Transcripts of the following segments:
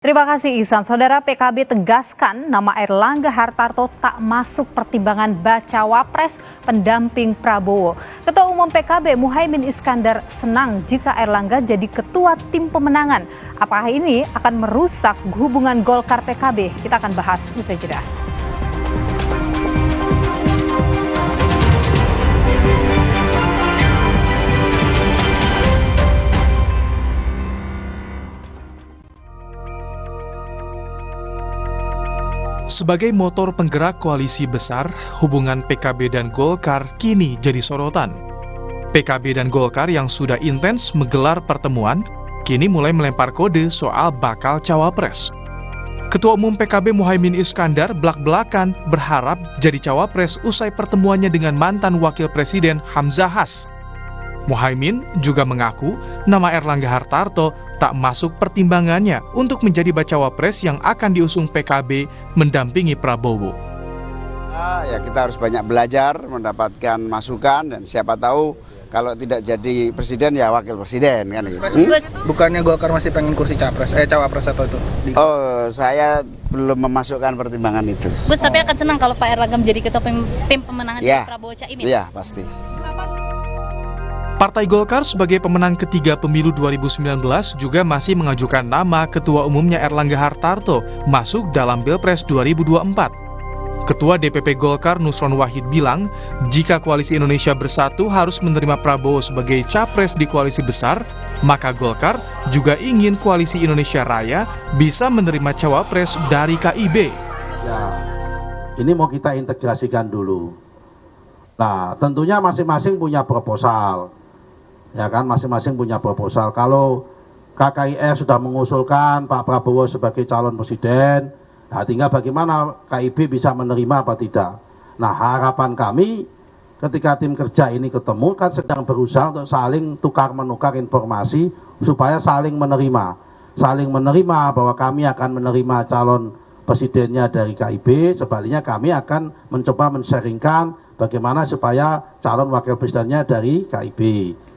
Terima kasih Ihsan. Saudara, PKB tegaskan nama Airlangga Hartarto tak masuk pertimbangan bacawa pres pendamping Prabowo. Ketua Umum PKB Muhaimin Iskandar senang jika Airlangga jadi ketua tim pemenangan. Apakah ini akan merusak hubungan Golkar PKB? Kita akan bahas usai jeda. Sebagai motor penggerak koalisi besar, hubungan PKB dan Golkar kini jadi sorotan. PKB dan Golkar yang sudah intens menggelar pertemuan, kini mulai melempar kode soal bakal cawapres. Ketua Umum PKB Muhaimin Iskandar belak-belakan berharap jadi cawapres usai pertemuannya dengan mantan Wakil Presiden Hamzahas. Muhaimin juga mengaku nama Airlangga Hartarto tak masuk pertimbangannya untuk menjadi bacawa pres yang akan diusung PKB mendampingi Prabowo. Ya, kita harus banyak belajar, mendapatkan masukan, dan siapa tahu kalau tidak jadi presiden ya wakil presiden kan gitu. Bukannya Golkar masih pengen kursi cawapres atau itu? Oh, saya belum memasukkan pertimbangan itu. Gus, tapi akan senang kalau Pak Airlangga menjadi ketua tim pemenangan Prabowo Caimin? Iya, pasti. Partai Golkar sebagai pemenang ketiga pemilu 2019 juga masih mengajukan nama Ketua Umumnya Airlangga Hartarto masuk dalam Pilpres 2024. Ketua DPP Golkar Nusron Wahid bilang, jika Koalisi Indonesia Bersatu harus menerima Prabowo sebagai capres di koalisi besar, maka Golkar juga ingin Koalisi Indonesia Raya bisa menerima cawapres dari KIB. Ya, ini mau kita integrasikan dulu. Nah, tentunya masing-masing punya proposal. Ya kan, masing-masing punya proposal. Kalau KKIR sudah mengusulkan Pak Prabowo sebagai calon presiden, nah tinggal bagaimana KIB bisa menerima apa tidak. Nah, harapan kami ketika tim kerja ini ketemu kan sedang berusaha untuk saling tukar-menukar informasi supaya saling menerima bahwa kami akan menerima calon presidennya dari KIB, sebaliknya kami akan mencoba men-sharingkan bagaimana supaya calon wakil presidennya dari KIB.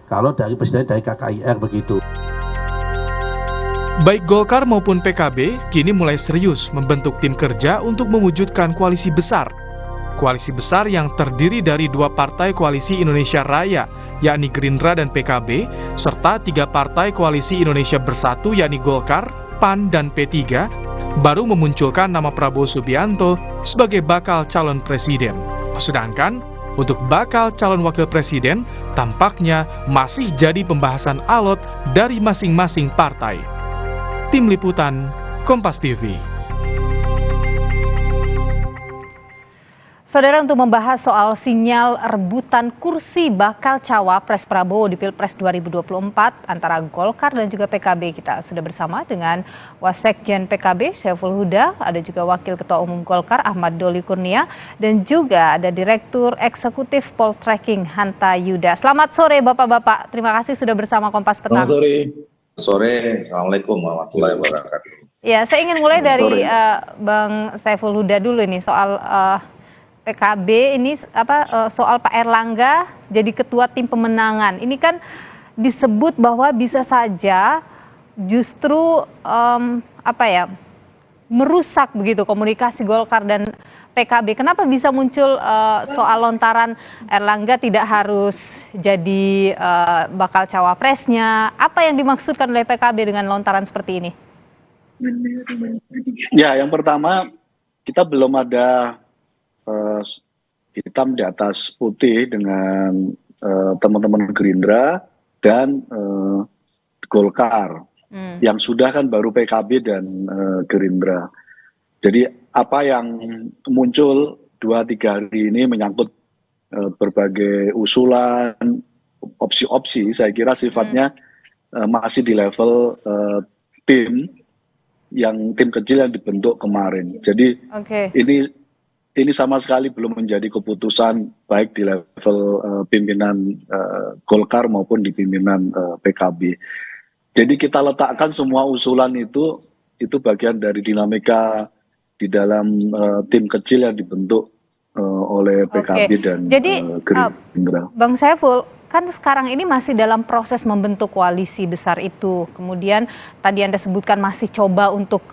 Kalau dari presiden dari KKIR begitu. Baik Golkar maupun PKB kini mulai serius membentuk tim kerja untuk mewujudkan koalisi besar. Koalisi besar yang terdiri dari dua partai koalisi Indonesia Raya, yakni Gerindra dan PKB, serta tiga partai koalisi Indonesia Bersatu, yakni Golkar, PAN, dan P3, baru memunculkan nama Prabowo Subianto sebagai bakal calon presiden. Sedangkan untuk bakal calon wakil presiden, tampaknya masih jadi pembahasan alot dari masing-masing partai. Tim Liputan, Kompas TV. Saudara, untuk membahas soal sinyal rebutan kursi bakal cawapres Prabowo di Pilpres 2024 antara Golkar dan juga PKB, kita sudah bersama dengan Wasekjen PKB Saiful Huda, ada juga Wakil Ketua Umum Golkar Ahmad Doli Kurnia, dan juga ada Direktur Eksekutif Poltreking Hanta Yuda. Selamat sore Bapak-Bapak, terima kasih sudah bersama Kompas Petang. Selamat sore, Assalamualaikum warahmatullahi wabarakatuh. Ya, saya ingin mulai dari Bang Saiful Huda dulu ini soal PKB ini soal Pak Airlangga jadi ketua tim pemenangan. Ini kan disebut bahwa bisa saja justru merusak begitu komunikasi Golkar dan PKB. Kenapa bisa muncul soal lontaran Airlangga tidak harus jadi bakal cawapresnya? Apa yang dimaksudkan oleh PKB dengan lontaran seperti ini? Ya, yang pertama kita belum ada hitam di atas putih dengan teman-teman Gerindra dan Golkar. Yang sudah kan baru PKB dan Gerindra. Jadi apa yang muncul 2-3 hari ini menyangkut berbagai usulan, opsi-opsi, saya kira sifatnya masih di level tim kecil yang dibentuk kemarin. Jadi ini sama sekali belum menjadi keputusan baik di level pimpinan Golkar maupun di pimpinan PKB. Jadi kita letakkan semua usulan itu bagian dari dinamika di dalam tim kecil yang dibentuk oleh PKB dan Gerindra. Bang Saiful, kan sekarang ini masih dalam proses membentuk koalisi besar itu. Kemudian tadi Anda sebutkan masih coba untuk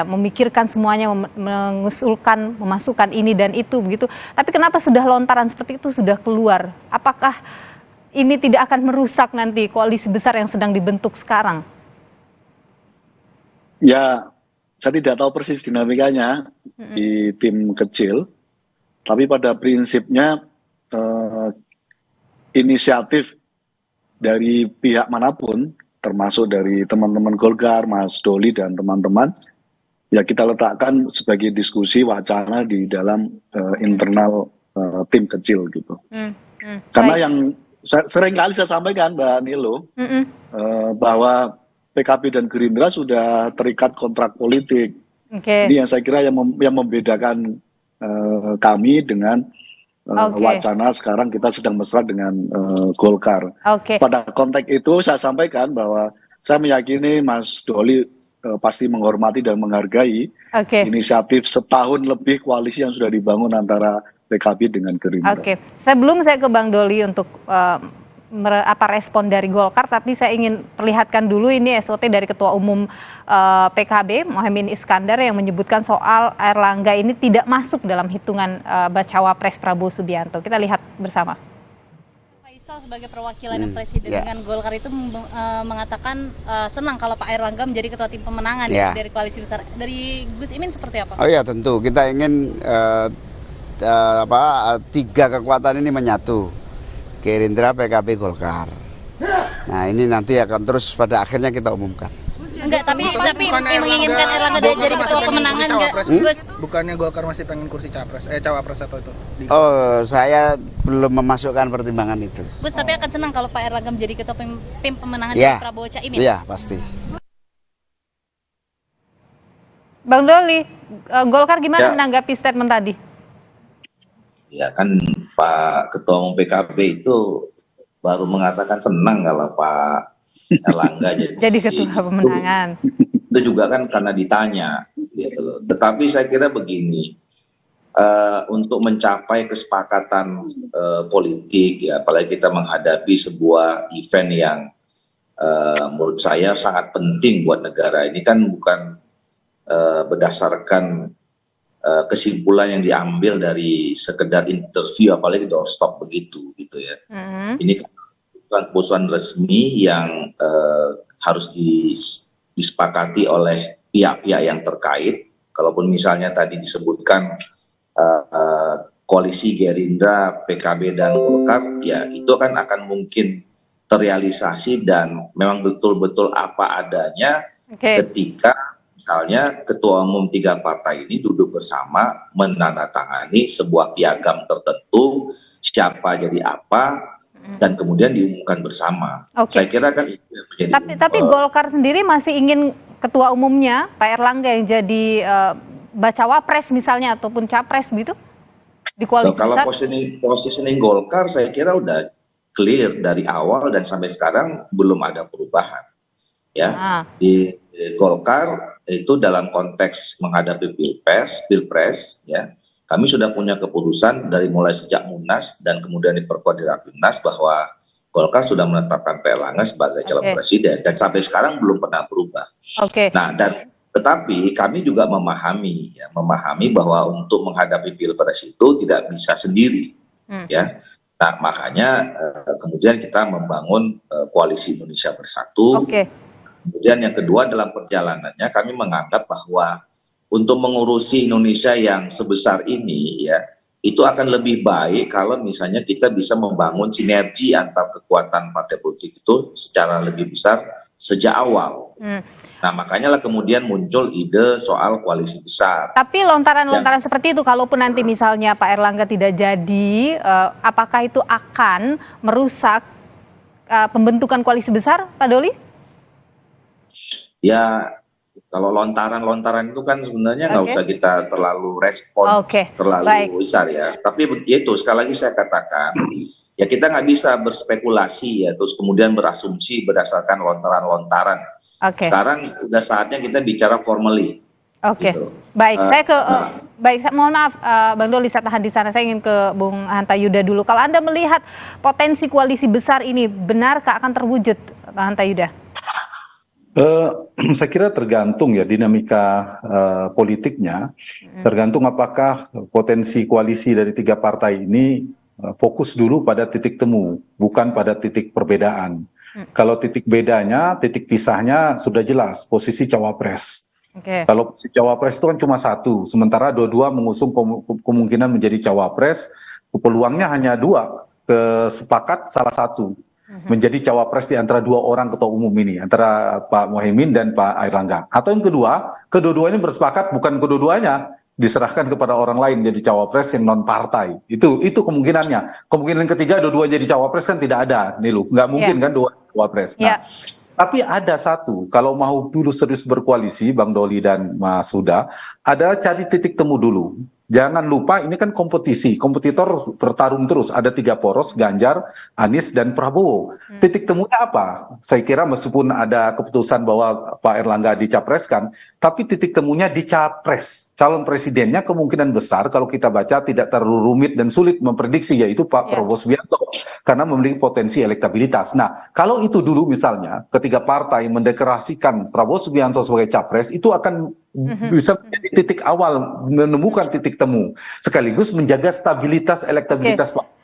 memikirkan semuanya, mengusulkan, memasukkan ini dan itu begitu. Tapi kenapa sudah lontaran seperti itu sudah keluar? Apakah ini tidak akan merusak nanti koalisi besar yang sedang dibentuk sekarang? Ya, saya tidak tahu persis dinamikanya di tim kecil, tapi pada prinsipnya inisiatif dari pihak manapun, termasuk dari teman-teman Golkar, Mas Doli dan teman-teman, ya kita letakkan sebagai diskusi wacana di dalam internal tim kecil gitu. Karena yang sering kali saya sampaikan, Mbak Nilo, bahwa PKB dan Gerindra sudah terikat kontrak politik. Ini yang saya kira yang membedakan kami dengan wacana sekarang kita sedang mesra dengan Golkar. Pada konteks itu saya sampaikan bahwa saya meyakini Mas Doli pasti menghormati dan menghargai inisiatif setahun lebih koalisi yang sudah dibangun antara PKB dengan Gerindra. Sebelum saya ke Bang Doli untuk respon dari Golkar, tapi saya ingin perlihatkan dulu ini SOT dari Ketua Umum PKB Mohaimin Iskandar yang menyebutkan soal Airlangga ini tidak masuk dalam hitungan bacawa pres Prabowo Subianto. Kita lihat bersama. Faisal sebagai perwakilan presiden dengan Golkar itu mengatakan senang kalau Pak Airlangga menjadi ketua tim pemenangan dari koalisi besar. Dari Gus Imin seperti apa? Oh ya, tentu kita ingin tiga kekuatan ini menyatu. Gerindra, PKB, Golkar. Nah, ini nanti akan terus pada akhirnya kita umumkan. Enggak, tapi menginginkan Airlangga jadi ketua pemenangan enggak? Bukannya Golkar masih pengen kursi cawapres atau itu? Oh, saya belum memasukkan pertimbangan itu. Tapi akan senang kalau Pak Airlangga menjadi ketua tim pemenangan dari Prabowo Caimin. Iya, pasti. Bang Doli, Golkar gimana menanggapi statement tadi? Ya kan Pak Ketua Umum PKB itu baru mengatakan senang kalau Pak Airlangga jadi ketua pemenangan. Itu juga kan karena ditanya, gitu loh. Tetapi saya kira begini, untuk mencapai kesepakatan politik, ya, apalagi kita menghadapi sebuah event yang menurut saya sangat penting buat negara ini kan bukan berdasarkan kesimpulan yang diambil dari sekedar interview, apalagi doorstop begitu, gitu ya. Ini keputusan resmi yang harus disepakati oleh pihak-pihak yang terkait. Kalaupun misalnya tadi disebutkan koalisi Gerindra, PKB dan Golkar, ya itu kan akan mungkin terrealisasi dan memang betul-betul apa adanya ketika misalnya ketua umum tiga partai ini duduk bersama menandatangani sebuah piagam tertentu, siapa jadi apa, dan kemudian diumumkan bersama. Saya kira kan itu yang menjadi. Tapi Golkar sendiri masih ingin ketua umumnya Pak Airlangga yang jadi bacawa pres misalnya ataupun capres gitu di koalisi besar. Kalau positioning Golkar saya kira udah clear dari awal dan sampai sekarang belum ada perubahan. Ya, di Golkar itu dalam konteks menghadapi pilpres, ya, kami sudah punya keputusan dari mulai sejak Munas dan kemudian diperkuat di Rapimnas bahwa Golkar sudah menetapkan Pak Airlangga sebagai calon presiden dan sampai sekarang belum pernah berubah. Nah, tetapi kami juga memahami bahwa untuk menghadapi pilpres itu tidak bisa sendiri, ya. Nah, makanya kemudian kita membangun koalisi Indonesia Bersatu. Kemudian yang kedua dalam perjalanannya kami menganggap bahwa untuk mengurusi Indonesia yang sebesar ini, ya, itu akan lebih baik kalau misalnya kita bisa membangun sinergi antar kekuatan partai politik itu secara lebih besar sejak awal. Nah, makanya lah kemudian muncul ide soal koalisi besar. Tapi lontaran-lontaran seperti itu, kalaupun nanti misalnya Pak Airlangga tidak jadi, apakah itu akan merusak pembentukan koalisi besar, Pak Doli? Ya, kalau lontaran-lontaran itu kan sebenarnya nggak usah kita terlalu respon, terlalu besar ya. Tapi begitu, sekali lagi saya katakan, ya kita nggak bisa berspekulasi ya, terus kemudian berasumsi berdasarkan lontaran-lontaran. Sekarang udah saatnya kita bicara formally. Baik, saya ke Baik, mohon maaf Bang Doli, saya tahan di sana. Saya ingin ke Bung Hanta Yuda dulu. Kalau Anda melihat potensi koalisi besar ini, benarkah akan terwujud, Bang Hanta Yuda? Saya kira tergantung ya dinamika politiknya, tergantung apakah potensi koalisi dari 3 partai ini fokus dulu pada titik temu, bukan pada titik perbedaan. Kalau titik bedanya, titik pisahnya sudah jelas, posisi cawapres. Kalau posisi cawapres itu kan cuma 1, sementara dua-dua mengusung kemungkinan menjadi cawapres, peluangnya hanya 2, kesepakat salah satu menjadi cawapres di antara 2 orang ketua umum ini, antara Pak Muhaimin dan Pak Airlangga. Atau yang kedua, kedua-duanya bersepakat, bukan kedua-duanya diserahkan kepada orang lain jadi cawapres yang non partai. Itu kemungkinannya. Kemungkinan ketiga dua-dua jadi cawapres kan tidak ada, Nilu. Nggak mungkin kan 2 cawapres. Nah, tapi ada satu, kalau mau dulu serius berkoalisi, Bang Doli dan Mas Huda, ada cari titik temu dulu. Jangan lupa ini kan kompetisi, kompetitor bertarung terus. Ada 3 poros, Ganjar, Anies, dan Prabowo. Titik temunya apa? Saya kira meskipun ada keputusan bahwa Pak Erlangga dicapreskan, tapi titik temunya di capres. Calon presidennya kemungkinan besar kalau kita baca tidak terlalu rumit dan sulit memprediksi, yaitu Pak Prabowo Subianto, karena memiliki potensi elektabilitas. Nah, kalau itu dulu misalnya, ketiga partai mendeklarasikan Prabowo Subianto sebagai capres, itu akan bisa menjadi titik awal menemukan titik temu, sekaligus menjaga stabilitas elektabilitas Pak.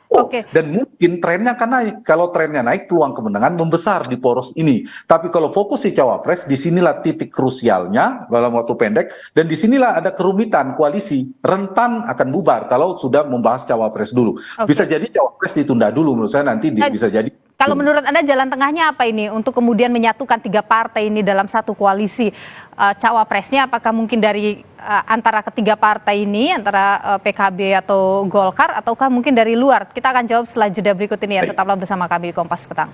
Dan mungkin trennya akan naik. Kalau trennya naik, peluang kemenangan membesar di poros ini. Tapi kalau fokus di cawapres, disinilah titik krusialnya dalam waktu pendek, dan disinilah ada kerumitan koalisi, rentan akan bubar kalau sudah membahas cawapres dulu. Bisa jadi cawapres ditunda dulu, menurut saya nanti bisa jadi. Kalau menurut Anda jalan tengahnya apa ini untuk kemudian menyatukan 3 partai ini dalam satu koalisi? Cawapresnya apakah mungkin dari antara ketiga partai ini, antara PKB atau Golkar, ataukah mungkin dari luar? Kita akan jawab setelah jeda berikut ini ya. Tetaplah bersama kami di Kompas Petang.